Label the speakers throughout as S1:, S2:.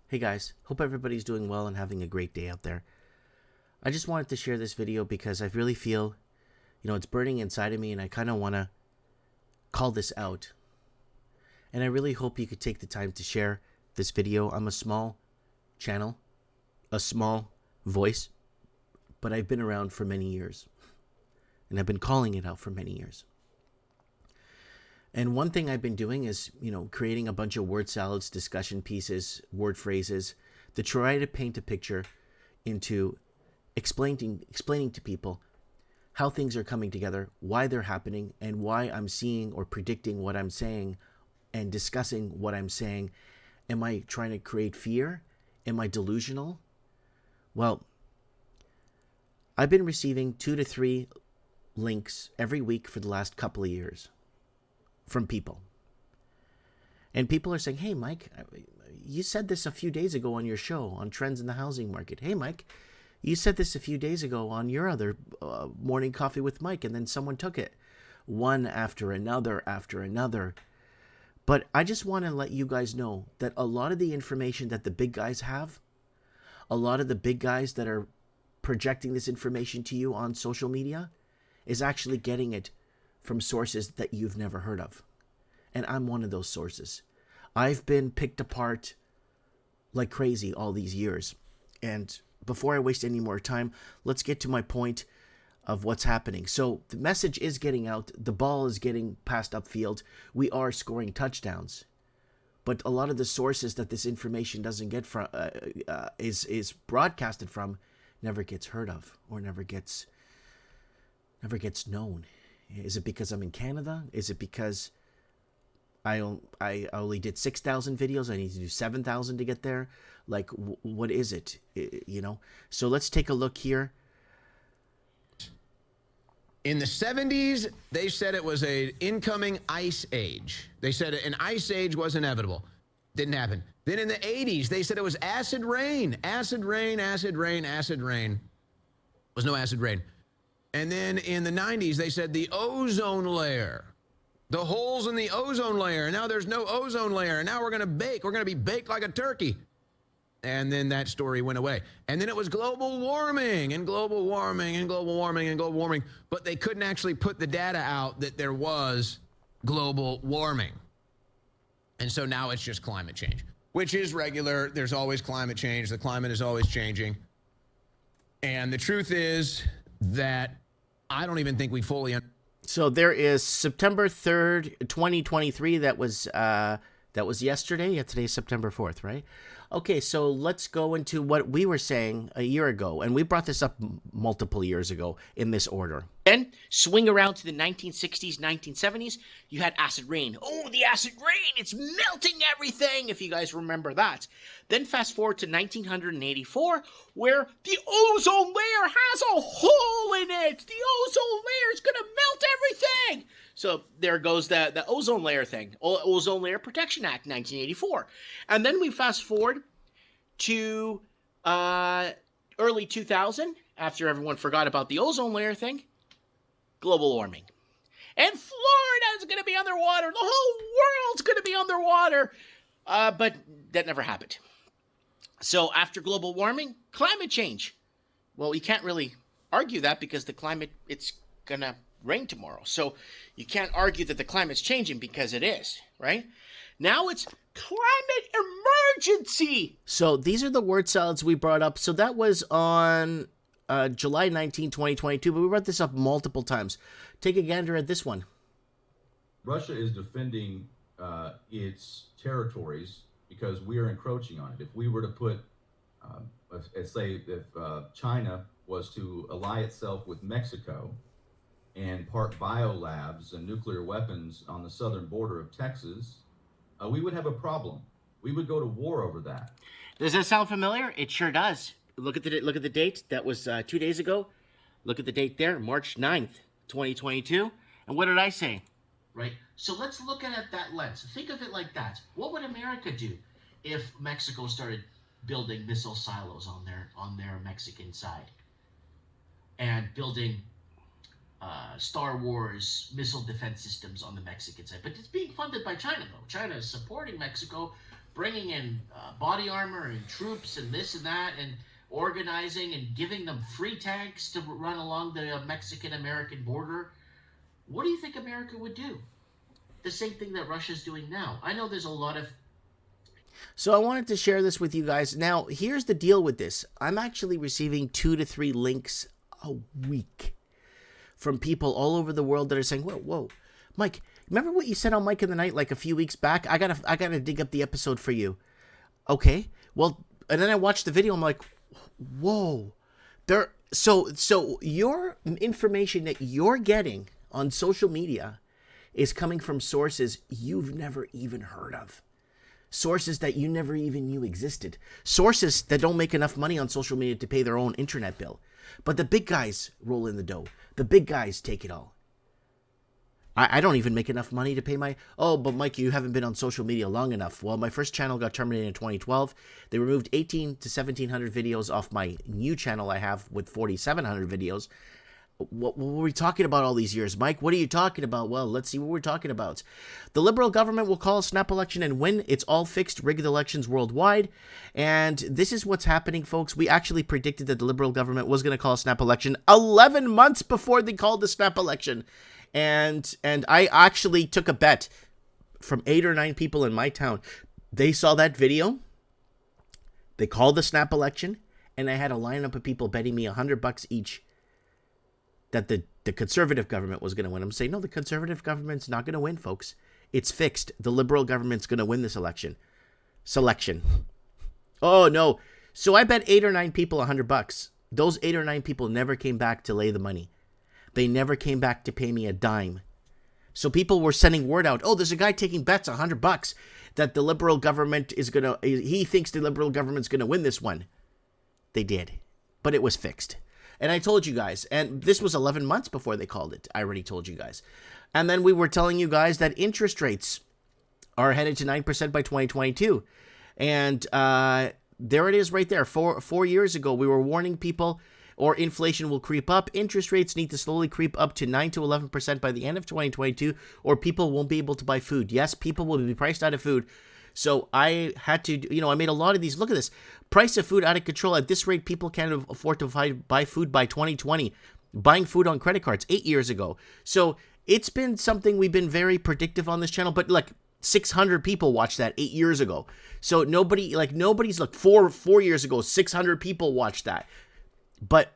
S1: Hey guys, hope everybody's doing well and having a great day out there. I just wanted to share this video because I really feel, it's burning inside of me and I kind of want to call this out. And I really hope you could take the time to share this video. I'm a small channel, a small voice, but I've been around for many years. And I've been calling it out for many years. And one thing I've been doing is, creating a bunch of word salads, discussion pieces, word phrases to try to paint a picture into explaining to people how things are coming together, why they're happening, and why I'm seeing or predicting what I'm saying and discussing what I'm saying. Am I trying to create fear? Am I delusional? Well, I've been receiving 2 to 3 links every week for the last couple of years from people. And people are saying, hey, Mike, you said this a few days ago on your show on trends in the housing market. Hey, Mike, you said this a few days ago on your other morning coffee with Mike, and then someone took it one after another after another. But I just want to let you guys know that a lot of the information that the big guys have, a lot of the big guys that are projecting this information to you on social media is actually getting it from sources that you've never heard of. And I'm one of those sources. I've been picked apart like crazy all these years. And before I waste any more time, let's get to my point of what's happening. So the message is getting out. The ball is getting passed upfield. We are scoring touchdowns. But a lot of the sources that this information doesn't get from, is broadcasted from, never gets heard of or never gets known. Is it because I'm in Canada? Is it because I only did 6,000 videos? I need to do 7,000 to get there? Like, what is it? So let's take a look here.
S2: In the 70s, they said it was an incoming ice age. They said an ice age was inevitable. Didn't happen. Then in the 80s, they said it was acid rain. Acid rain, acid rain, acid rain. Was no acid rain. And then in the 90s, they said the ozone layer, the holes in the ozone layer. And now there's no ozone layer. And now we're going to bake. We're going to be baked like a turkey. And then that story went away. And then it was global warming and global warming and global warming and global warming. But they couldn't actually put the data out that there was global warming. And so now it's just climate change, which is regular. There's always climate change. The climate is always changing. And the truth is that I don't even think we fully understand.
S1: So there is September 3rd, 2023. That was yesterday. Yeah, today's September 4th, right? Okay, so let's go into what we were saying a year ago, and we brought this up multiple years ago in this order. Then swing around to the 1960s, 1970s, you had acid rain. Oh, the acid rain, it's melting everything, if you guys remember that. Then fast forward to 1984, where the ozone layer has a hole in it. The ozone layer is going to melt everything. So there goes the ozone layer thing, Ozone Layer Protection Act, 1984. And then we fast forward to early 2000, after everyone forgot about the ozone layer thing, global warming. And Florida is going to be underwater. The whole world's going to be underwater. But that never happened. So after global warming, climate change. Well, you can't really argue that because the climate, it's going to rain tomorrow. So you can't argue that the climate's changing because it is, right? Now it's climate emergency. So these are the word salads we brought up. So that was on July 19, 2022, but we brought this up multiple times. Take a gander at this one.
S3: Russia is defending its territories because we are encroaching on it. If we were to put, let's say if China was to ally itself with Mexico and park biolabs and nuclear weapons on the southern border of Texas, we would have a problem. We would go to war over that.
S1: Does that sound familiar? It sure does. Look at the date. That was 2 days ago. Look at the date there, March 9th, 2022. And what did I say? Right? So let's look at it that lens. Think of it like that. What would America do if Mexico started building missile silos on their Mexican side and building Star Wars missile defense systems on the Mexican side? But it's being funded by China, though. China is supporting Mexico
S4: bringing in body armor and troops and this and that, and organizing and giving them free tanks to run along the Mexican-American border. What do you think America would do? The same thing that Russia's doing now. I know there's a lot of...
S1: So I wanted to share this with you guys. Now, here's the deal with this. I'm actually receiving 2 to 3 links a week from people all over the world that are saying, whoa, Mike, remember what you said on Mike in the Night like a few weeks back? I gotta dig up the episode for you. Okay, well, and then I watched the video. I'm like, whoa, so your information that you're getting on social media is coming from sources you've never even heard of. Sources that you never even knew existed. Sources that don't make enough money on social media to pay their own internet bill. But the big guys roll in the dough. The big guys take it all. I don't even make enough money to pay my... Oh, but Mike, you haven't been on social media long enough. Well, my first channel got terminated in 2012. They removed 18 to 1,700 videos off my new channel I have with 4,700 videos. What were we talking about all these years, Mike? What are you talking about? Well, let's see what we're talking about. The Liberal government will call a snap election and win. It's all fixed, rigged elections worldwide. And this is what's happening, folks. We actually predicted that the Liberal government was going to call a snap election 11 months before they called the snap election. And I actually took a bet from 8 or 9 people in my town. They saw that video. They called the snap election. And I had a lineup of people betting me $100 each that the conservative government was going to win. I'm saying, no, the conservative government's not going to win, folks. It's fixed. The Liberal government's going to win this selection. Oh, no. So I bet 8 or 9 people $100. Those 8 or 9 people never came back to lay the money. They never came back to pay me a dime. So people were sending word out, oh, there's a guy taking bets $100 that the Liberal government is going to, he thinks the Liberal government's going to win this one. They did. But it was fixed. And I told you guys, and this was 11 months before they called it. I already told you guys. And then we were telling you guys that interest rates are headed to 9% by 2022. And there it is right there. 4 years ago, we were warning people, or inflation will creep up. Interest rates need to slowly creep up to 9 to 11% by the end of 2022, or people won't be able to buy food. Yes, people will be priced out of food. So I had to, I made a lot of these. Look at this. Price of food out of control. At this rate, people can't afford to buy food by 2020. Buying food on credit cards 8 years ago. So it's been something we've been very predictive on this channel. But like 600 people watched that 8 years ago. So nobody's like 4 years ago, 600 people watched that. But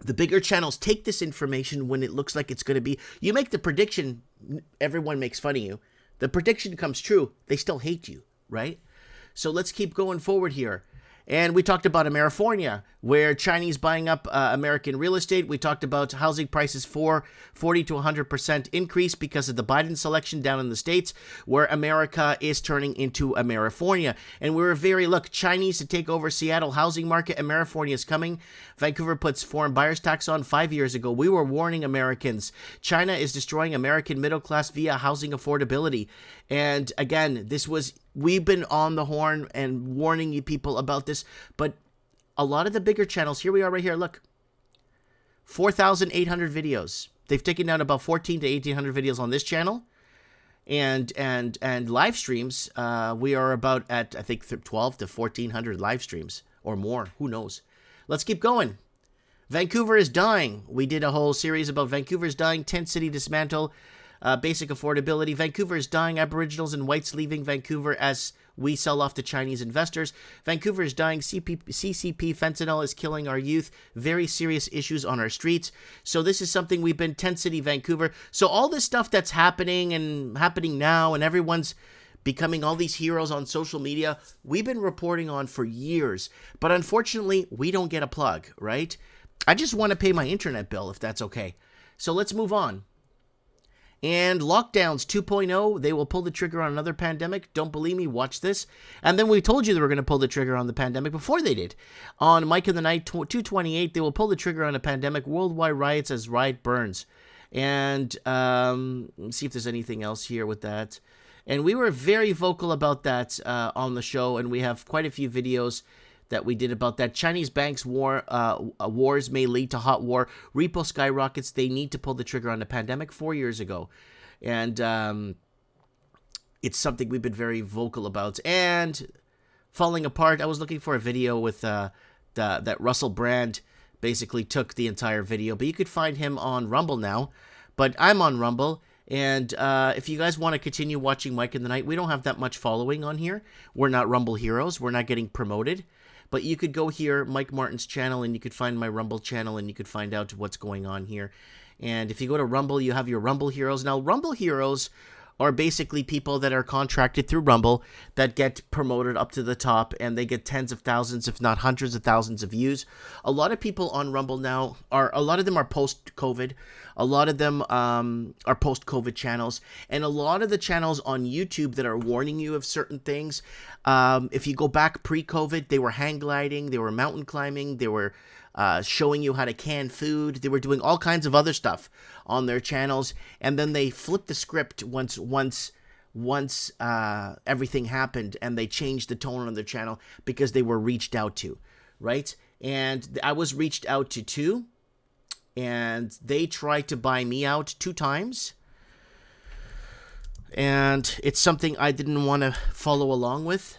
S1: the bigger channels take this information when it looks like it's going to be. You make the prediction, everyone makes fun of you. The prediction comes true, they still hate you, right? So let's keep going forward here. And we talked about Amerifornia, where Chinese buying up American real estate. We talked about housing prices 40 to 100% increase because of the Biden selection down in the States, where America is turning into Amerifornia. And we were Chinese to take over Seattle housing market. Amerifornia is coming. Vancouver puts foreign buyers tax on 5 years ago. We were warning Americans. China is destroying American middle class via housing affordability. And again, we've been on the horn and warning you people about this, but a lot of the bigger channels, here we are right here, look, 4,800 videos. They've taken down about 14 to 1,800 videos on this channel, and live streams, we are about at, I think, 12 to 1,400 live streams or more, who knows. Let's keep going. Vancouver is dying. We did a whole series about Vancouver's dying, tent city dismantle, basic affordability. Vancouver is dying. Aboriginals and whites leaving Vancouver as we sell off to Chinese investors. Vancouver is dying. CCP fentanyl is killing our youth. Very serious issues on our streets. So this is something we've been tent city Vancouver. So all this stuff that's happening now, and everyone's becoming all these heroes on social media, we've been reporting on for years. But unfortunately, we don't get a plug, right? I just want to pay my internet bill, if that's okay. So let's move on. And lockdowns 2.0, they will pull the trigger on another pandemic. Don't believe me? Watch this. And then we told you they were going to pull the trigger on the pandemic before they did. On Mike in the Night 228, they will pull the trigger on a pandemic. Worldwide riots as riot burns. And let's see if there's anything else here with that. And we were very vocal about that on the show, and we have quite a few videos that we did about that. Chinese banks wars may lead to hot war. Repo skyrockets. They need to pull the trigger on the pandemic 4 years ago. And it's something we've been very vocal about. And falling apart, I was looking for a video with that Russell Brand basically took the entire video, but you could find him on Rumble now. But I'm on Rumble, and if you guys want to continue watching Mike in the Night, we don't have that much following on here. We're not Rumble heroes. We're not getting promoted. But you could go here, Mike Martin's channel, and you could find my Rumble channel, and you could find out what's going on here. And if you go to Rumble, you have your Rumble heroes. Now, Rumble heroes are basically people that are contracted through Rumble that get promoted up to the top, and they get tens of thousands, if not hundreds of thousands of views. A lot of people on Rumble now a lot of them are post-COVID. A lot of them are post-COVID channels, and a lot of the channels on YouTube that are warning you of certain things, if you go back pre-COVID, they were hang gliding, they were mountain climbing, they were showing you how to can food. They were doing all kinds of other stuff on their channels, and then they flipped the script once everything happened, and they changed the tone on their channel because they were reached out to, right? And I was reached out to too, and they tried to buy me out 2 times, and it's something I didn't want to follow along with.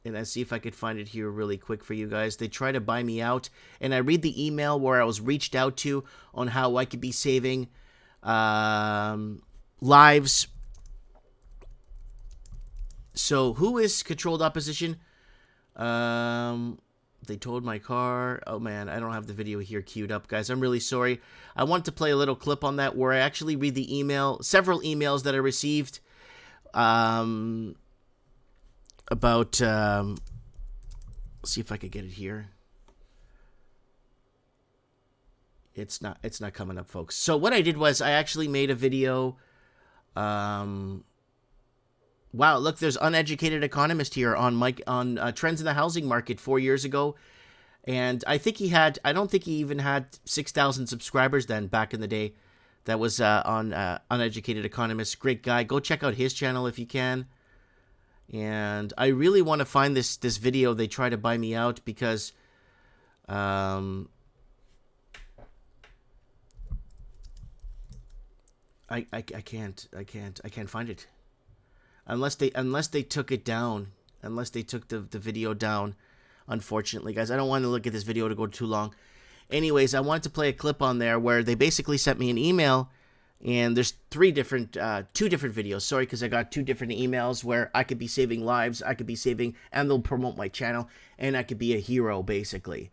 S1: And I see if I could find it here really quick for you guys. They try to buy me out, and I read the email where I was reached out to on how I could be saving lives. So who is controlled opposition? They towed my car. Oh man, I don't have the video here queued up, guys. I'm really sorry. I want to play a little clip on that where I actually read the email, several emails that I received. About let's see if I could get it here. It's not coming up, folks. So what I did was I actually made a video. Wow, look, there's Uneducated Economist here on trends in the housing market 4 years ago, and I don't think he even had 6,000 subscribers then back in the day. That was on Uneducated Economist. Great guy. Go check out his channel if you can. And I really want to find this video. They try to buy me out because I can't find it unless they took it down, unless they took the video down. Unfortunately, guys, I don't want to look at this video to go too long. Anyways, I wanted to play a clip on there where they basically sent me an email. And there's 2 different videos. Sorry, because I got 2 different emails where I could be saving lives, I could be saving, and they'll promote my channel, and I could be a hero, basically,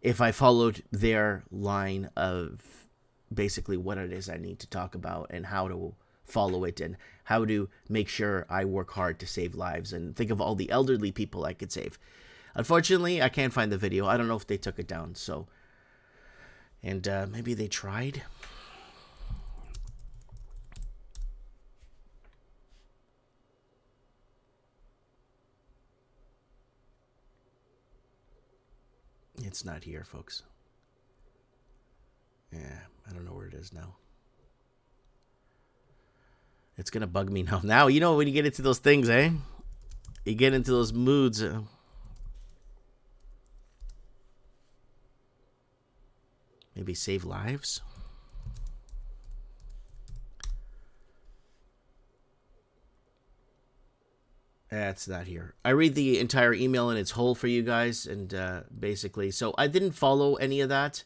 S1: if I followed their line of basically what it is I need to talk about and how to follow it and how to make sure I work hard to save lives and think of all the elderly people I could save. Unfortunately, I can't find the video. I don't know if they took it down, so... And maybe they tried... It's not here, folks. Yeah, I don't know where it is now. It's going to bug me now. Now, you know when you get into those things, eh? You get into those moods. Maybe save lives? That's not here. I read the entire email in its whole for you guys, and basically, so I didn't follow any of that,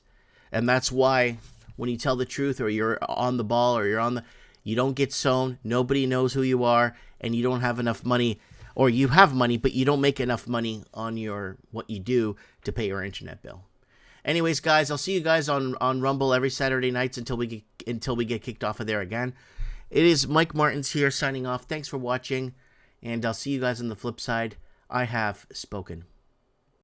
S1: and that's why when you tell the truth or you're on the ball or you don't get sown, nobody knows who you are, and you don't have enough money, or you have money, but you don't make enough money on what you do to pay your internet bill. Anyways, guys, I'll see you guys on Rumble every Saturday nights until we get kicked off of there again. It is Mike Martins here signing off. Thanks for watching. And I'll see you guys on the flip side. I have spoken.